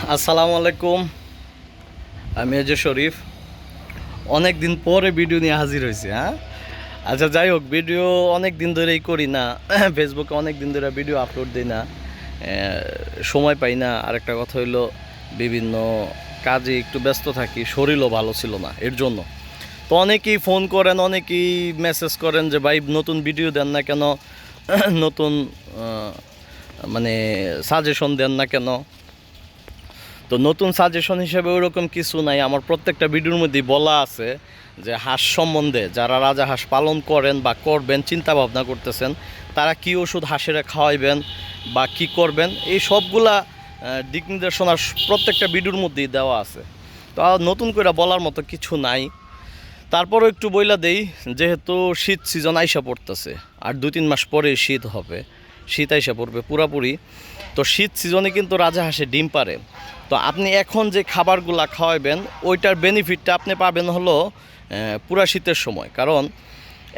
আসসালামু আলাইকুম। আমি এজে শরীফ। অনেক দিন পরে ভিডিও নিয়ে হাজির হয়েছি। আচ্ছা, যাই হোক, ভিডিও অনেক দিন ধরেই করি না। ফেসবুকে অনেক দিন ধরে ভিডিও আপলোড দিই না, সময় পাই না। আরেকটা কথা হইলো, বিভিন্ন কাজে একটু ব্যস্ত থাকি, শরীরও ভালো ছিল না, এর জন্য। তো অনেকেই ফোন করেন, অনেকেই মেসেজ করেন যে ভাই নতুন ভিডিও দেন না কেন, নতুন মানে সাজেশন দেন না কেন। তো নতুন সাজেশন হিসেবে ওরকম কিছু নাই। আমার প্রত্যেকটা ভিডিওর মধ্যেই বলা আছে যে হাঁস সম্বন্ধে, যারা রাজা হাঁস পালন করেন বা করবেন, চিন্তা ভাবনা করতেছেন, তারা কী ওষুধ হাঁসেরা খাওয়াইবেন বা কি করবেন, এই সবগুলা দিক নির্দেশনা প্রত্যেকটা ভিডিওর মধ্যেই দেওয়া আছে। তো নতুন করে বলার মতো কিছু নাই। তারপরও একটু বইলা দেই, যেহেতু শীত সিজন আইসা পড়তেছে, আর 2-3 মাস পরে শীত হবে, শীত আইসা পড়বে পুরাপুরি। তো শীত সিজনে কিন্তু রাজা হাঁসে ডিম পারে। তো আপনি এখন যে খাবারগুলা খাওয়াবেন, ওইটার বেনিফিটটা আপনি পাবেন হলো পুরা শীতের সময়। কারণ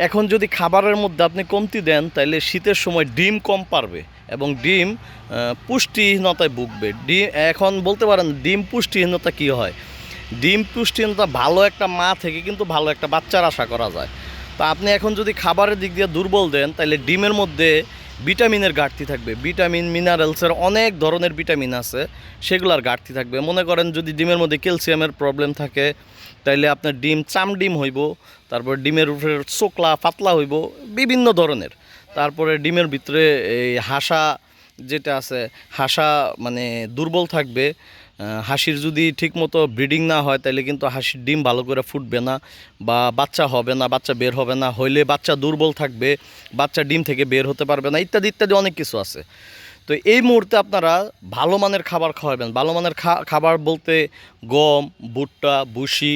এখন যদি খাবারের মধ্যে আপনি কমতি দেন, তাহলে শীতের সময় ডিম কম পারবে এবং ডিম পুষ্টিহীনতায় ভুগবে। ডিম এখন বলতে পারেন ডিম পুষ্টিহীনতা কী হয়। ডিম পুষ্টিহীনতা ভালো একটা মা থেকে কিন্তু ভালো একটা বাচ্চার আশা করা যায়। তো আপনি এখন যদি খাবারের দিক দিয়ে দুর্বল দেন, তাহলে ডিমের মধ্যে ভিটামিনের ঘাটতি থাকবে। ভিটামিন, মিনারেলসের অনেক ধরনের ভিটামিন আছে, সেগুলোর ঘাটতি থাকবে। মনে করেন যদি ডিমের মধ্যে ক্যালসিয়ামের প্রবলেম থাকে, তাইলে আপনার ডিম চামডিম হইব, তারপর ডিমের উপরে চোকলা পাতলা হইব, বিভিন্ন ধরনের। তারপরে ডিমের ভিতরে এই হাসা যেটা আছে, হাসা মানে দুর্বল থাকবে। হাঁসির যদি ঠিকমতো ব্রিডিং না হয়, তাহলে কিন্তু হাঁসির ডিম ভালো করে ফুটবে না, বা বাচ্চা হবে না, বাচ্চা বের হবে না, হইলে বাচ্চা দুর্বল থাকবে, বাচ্চা ডিম থেকে বের হতে পারবে না, ইত্যাদি ইত্যাদি অনেক কিছু আছে। তো এই মুহূর্তে আপনারা ভালো মানের খাবার খাওয়াবেন। ভালো মানের খাবার বলতে গম, ভুট্টা, ভুসি,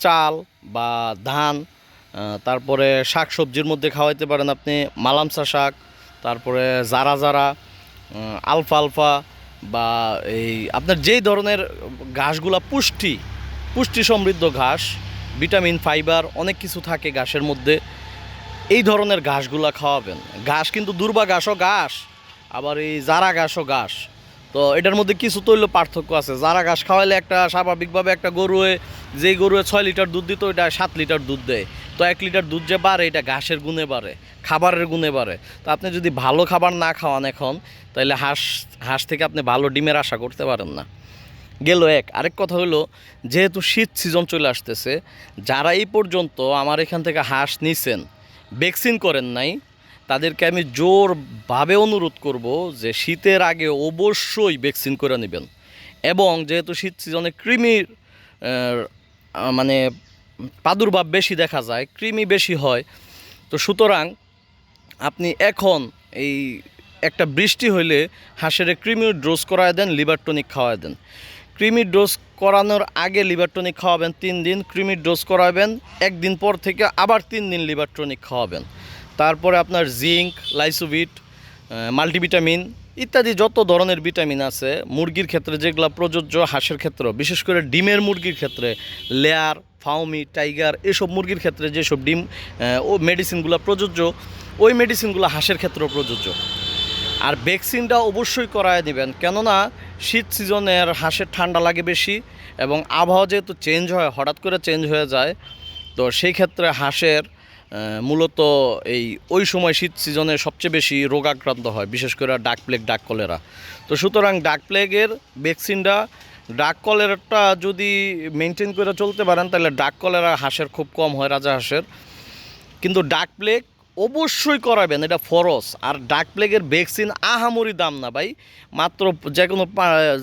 চাল বা ধান, তারপরে শাক সবজির মধ্যে খাওয়াইতে পারেন আপনি মালামসা শাক, তারপরে জারা জারা, আলফা আলফা, বা এই আপনার যেই ধরনের ঘাসগুলা পুষ্টি সমৃদ্ধ ঘাস, ভিটামিন, ফাইবার অনেক কিছু থাকে ঘাসের মধ্যে, এই ধরনের ঘাসগুলা খাওয়াবেন। ঘাস কিন্তু দুর্বা ঘাসও ঘাস, আবার এই জারা ঘাসও ঘাস। তো এটার মধ্যে কিছু তৈল পার্থক্য আছে। জারা ঘাস খাওয়াইলে একটা স্বাভাবিকভাবে একটা গরুয়ে, যেই গরুয়ে 6 লিটার দুধ দিত, ওইটা 7 লিটার দুধ দেয়। তো 1 লিটার দুধ যে বাড়ে, এটা ঘাসের গুণে বাড়ে, খাবারের গুণে বাড়ে। তো আপনি যদি ভালো খাবার না খাওয়ান এখন, তাহলে হাঁস থেকে আপনি ভালো ডিমের আশা করতে পারেন না। গেল এক। আরেক কথা হলো, যেহেতু শীত সিজন চলে আসতেছে, যারা এই পর্যন্ত আমার এখান থেকে হাঁস নিছেন, ভ্যাকসিন করেন নাই, তাদেরকে আমি জোরভাবে অনুরোধ করব যে শীতের আগে অবশ্যই ভ্যাকসিন করে নেবেন। এবং যেহেতু শীত সিজনে কৃমির মানে প্রাদুর্ভাব বেশি দেখা যায়, কৃমি বেশি হয়, তো সুতরাং আপনি এখন এই একটা বৃষ্টি হইলে হাঁসের কৃমির ডোজ করায় দেন, লিভার টনিক খাওয়ায় দেন। কৃমির ডোজ করানোর আগে লিভার টনিক খাওয়াবেন 3 দিন, কৃমির ডোজ করাবেন 1 দিন পর থেকে আবার 3 দিন লিভার টনিক খাওয়াবেন। তারপরে আপনার জিঙ্ক, লাইসোভিট, মাল্টিভিটামিন ইত্যাদি যত ধরনের ভিটামিন আছে মুরগির ক্ষেত্রে যেগুলো প্রযোজ্য, হাঁসের ক্ষেত্রেও, বিশেষ করে ডিমের মুরগির ক্ষেত্রে লেয়ার, ফাউমি, টাইগার, এসব মুরগির ক্ষেত্রে যেসব ডিম ও মেডিসিনগুলো প্রযোজ্য, ওই মেডিসিনগুলো হাঁসের ক্ষেত্রেও প্রযোজ্য। আর ভ্যাকসিনটা অবশ্যই করায় নেবেন, কেননা শীত সিজনের হাঁসের ঠান্ডা লাগে বেশি, এবং আবহাওয়া যেহেতু চেঞ্জ হয়, হঠাৎ করে চেঞ্জ হয়ে যায়, তো সেই ক্ষেত্রে হাঁসের মূলত ওই সময় শীত সিজনে সবচেয়ে বেশি রোগাক্রান্ত হয়, বিশেষ করে ডাক প্লেগ, ডাক কলেরা। তো সুতরাং ডাক প্লেগের ভ্যাকসিনটা, ডাক কলেরাটা যদি মেনটেন করে চলতে পারেন, তাহলে ডাক কলেরা হাঁসের খুব কম হয়, রাজা হাঁসের। কিন্তু ডাক প্লেগ অবশ্যই করাবেন, এটা ফরজ। আর ডাক প্লেগের ভ্যাকসিন আহামরি দাম না ভাই, মাত্র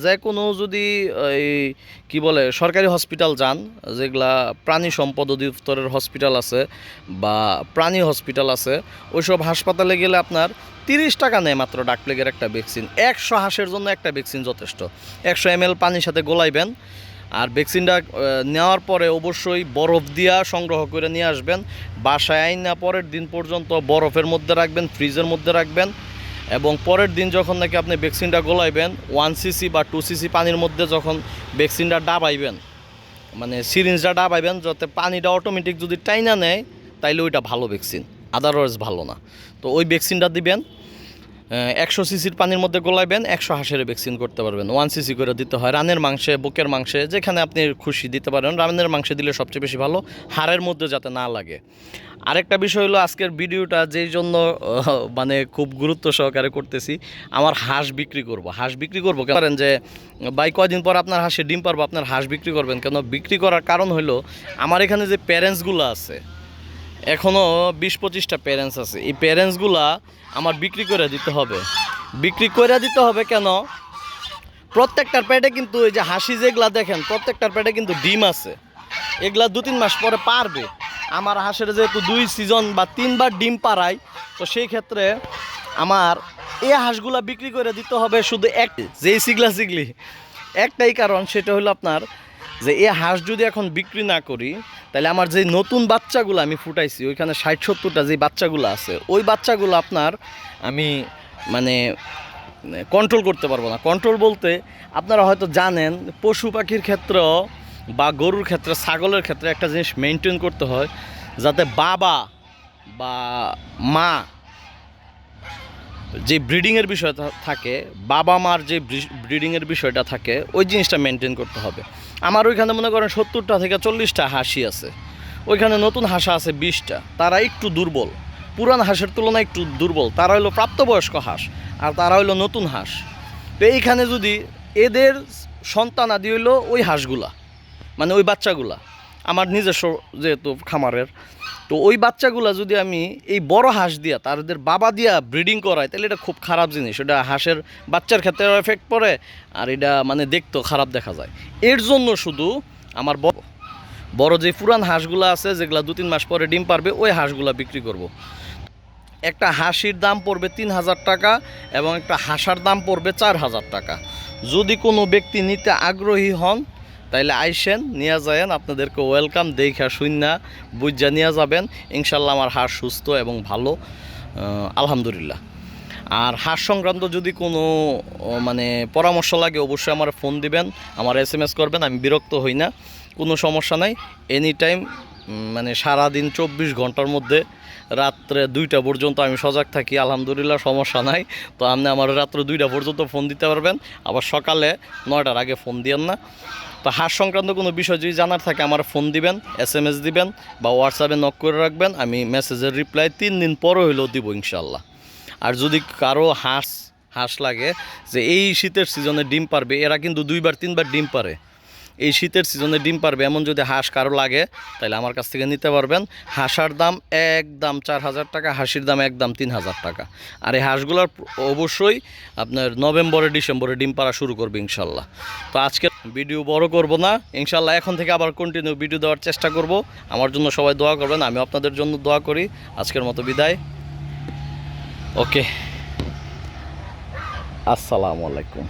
যে কোনো যদি এই কী বলে সরকারি হসপিটাল যান, যেগুলা প্রাণী সম্পদ অধিদপ্তরের হসপিটাল আছে বা প্রাণী হসপিটাল আছে, ওইসব হাসপাতালে গেলে আপনার 30 টাকা নেয় মাত্র ডাক প্লেগের একটা ভ্যাকসিন। 100 হাঁসের জন্য একটা ভ্যাকসিন যথেষ্ট। 100 ml পানির সাথে গোলাইবেন, আর ভ্যাকসিনটা নেওয়ার পরে অবশ্যই বরফ দিয়া সংগ্রহ করে নিয়ে আসবেন। বাসায় আইনা পরের দিন পর্যন্ত বরফের মধ্যে রাখবেন, ফ্রিজের মধ্যে রাখবেন, এবং পরের দিন যখন নাকি আপনি ভ্যাকসিনটা গোলাইবেন, 1 সিসি বা 2 সিসি পানির মধ্যে যখন ভ্যাকসিনটা ডাবাইবেন, মানে সিরিঞ্জটা ডাবাইবেন, যাতে পানিটা অটোমেটিক যদি টাইনা নেয়, তাইলে ওইটা ভালো ভ্যাকসিন, আদারওয়াইজ ভালো না। তো ওই ভ্যাকসিনটা দিবেন। 100 সিসির পানির মধ্যে গোলাইবেন, 100 হাঁসের ভ্যাকসিন করতে পারবেন। 1 সিসি করে দিতে হয়। রানের মাংসে, বুকের মাংসে, যেখানে আপনি খুশি দিতে পারেন। রানের মাংসে দিলে সবচেয়ে বেশি ভালো, হাড়ের মধ্যে যাতে না লাগে। আরেকটা বিষয় হলো আজকের ভিডিওটা যেই জন্য মানে খুব গুরুত্ব সহকারে করতেছি, আমার হাঁস বিক্রি করব। হাঁস বিক্রি করবো কেন পারেন যে ভাই কয়দিন পর আপনার হাঁসে ডিম পারবো, আপনার হাঁস বিক্রি করবেন কেন? বিক্রি করার কারণ হলো আমার এখানে যে প্যারেন্টসগুলো আছে, এখনও 20-25টা প্যারেন্টস আছে। এই প্যারেন্টসগুলা আমার বিক্রি করে দিতে হবে। বিক্রি করে দিতে হবে কেন? প্রত্যেকটার পেটে কিন্তু এই যে হাসি যেগুলা দেখেন, প্রত্যেকটার পেটে কিন্তু ডিম আছে। এগুলা 2-3 মাস পরে পারবে। আমার হাঁসের যেহেতু 2 সিজন বা 3 বার ডিম পাড়ায়, তো সেই ক্ষেত্রে আমার এই হাঁসগুলা বিক্রি করে দিতে হবে শুধু যেই সিগলি একটাই কারণ, সেটা হলো আপনার যে এই হাঁস যদি এখন বিক্রি না করি, তাহলে আমার যে নতুন বাচ্চাগুলো আমি ফুটাইছি ওইখানে 60-70টা যে বাচ্চাগুলো আছে, ওই বাচ্চাগুলো আপনার আমি মানে কন্ট্রোল করতে পারবো না। কন্ট্রোল বলতে আপনারা হয়তো জানেন, পশু পাখির ক্ষেত্রেও বা গরুর ক্ষেত্রে, ছাগলের ক্ষেত্রে একটা জিনিস মেনটেন করতে হয়, যাতে বাবা বা মা যে ব্রিডিংয়ের বিষয়টা থাকে, বাবা মার যে ব্রিডিংয়ের বিষয়টা থাকে, ওই জিনিসটা মেনটেন করতে হবে। আমার ওইখানে মনে করেন 70টা থেকে 40টা হাঁসই আছে, ওইখানে নতুন হাঁসা আছে 20টা। তারা একটু দুর্বল, পুরান হাঁসের তুলনায় একটু দুর্বল। তারা হলো প্রাপ্তবয়স্ক হাঁস আর তারা হলো নতুন হাঁস। তো এইখানে যদি এদের সন্তান আদি হইলো ওই হাঁসগুলা, মানে ওই বাচ্চাগুলা আমার নিজস্ব যেহেতু খামারের, তো ওই বাচ্চাগুলা যদি আমি এই বড় হাঁস দিয়া তাদের বাবা দিয়া ব্রিডিং করাই, তাহলে এটা খুব খারাপ জিনিস। এটা হাঁসের বাচ্চার ক্ষেত্রে এফেক্ট পড়ে, আর এটা মানে দেখতেও খারাপ দেখা যায়। এর জন্য শুধু আমার বড় যে পুরান হাঁসগুলো আছে, যেগুলো 2-3 মাস পরে ডিম পারবে, ওই হাঁসগুলা বিক্রি করব। একটা হাঁসির দাম পড়বে 3000 টাকা এবং একটা হাঁসার দাম পড়বে 4000 টাকা। যদি কোনো ব্যক্তি নিতে আগ্রহী হন, তাইলে আইসেন, নিয়ে যাবেন, আপনাদেরকে ওয়েলকাম। দেখা শুননা বুঝা নিয়ে যাবেন। ইনশাল্লাহ আমার হাঁস সুস্থ এবং ভালো, আলহামদুলিল্লাহ। আর হাঁস সংক্রান্ত যদি কোনো মানে পরামর্শ লাগে, অবশ্যই আমার ফোন দিবেন, আমার SMS করবেন। আমি বিরক্ত হই না, কোনো সমস্যা নাই। এনি টাইম মানে সারাদিন 24 ঘন্টার মধ্যে রাত্রে 2টা পর্যন্ত আমি সজাগ থাকি, আলহামদুলিল্লাহ, সমস্যা নাই। তো আপনি আমার রাত্রে 2টা পর্যন্ত ফোন দিতে পারবেন, আবার সকালে 9টার আগে ফোন দিয়েন না। তো হাঁস সংক্রান্ত কোনো বিষয় যদি জানার থাকে আমার ফোন দিবেন, SMS দিবেন বা হোয়াটসঅ্যাপে নক করে রাখবেন। আমি মেসেজের রিপ্লাই 3 দিন পরে হইলেও দিব ইনশাল্লাহ। আর যদি কারো হাঁস লাগে যে এই শীতের সিজনে ডিম পারবে, এরা কিন্তু 2-3 বার ডিম পারে, এই শীতের সিজনে ডিম পারবে এমন যদি হাঁস কারো লাগে, তাহলে আমার কাছ থেকে নিতে পারবেন। হাঁসার দাম একদম 4000 টাকা, হাঁসির দাম একদম 3000 টাকা। আর এই হাঁসগুলোর অবশ্যই আপনার নভেম্বরে-ডিসেম্বরে ডিম পাড়া শুরু করবে ইনশাল্লাহ। তো আজকে ভিডিও বড় করব না, ইনশাল্লাহ এখন থেকে আবার কন্টিনিউ ভিডিও দেওয়ার চেষ্টা করব। আমার জন্য সবাই দোয়া করবেন, আমি আপনাদের জন্য দোয়া করি। আজকের মতো বিদায়। ওকে, আসসালামু আলাইকুম।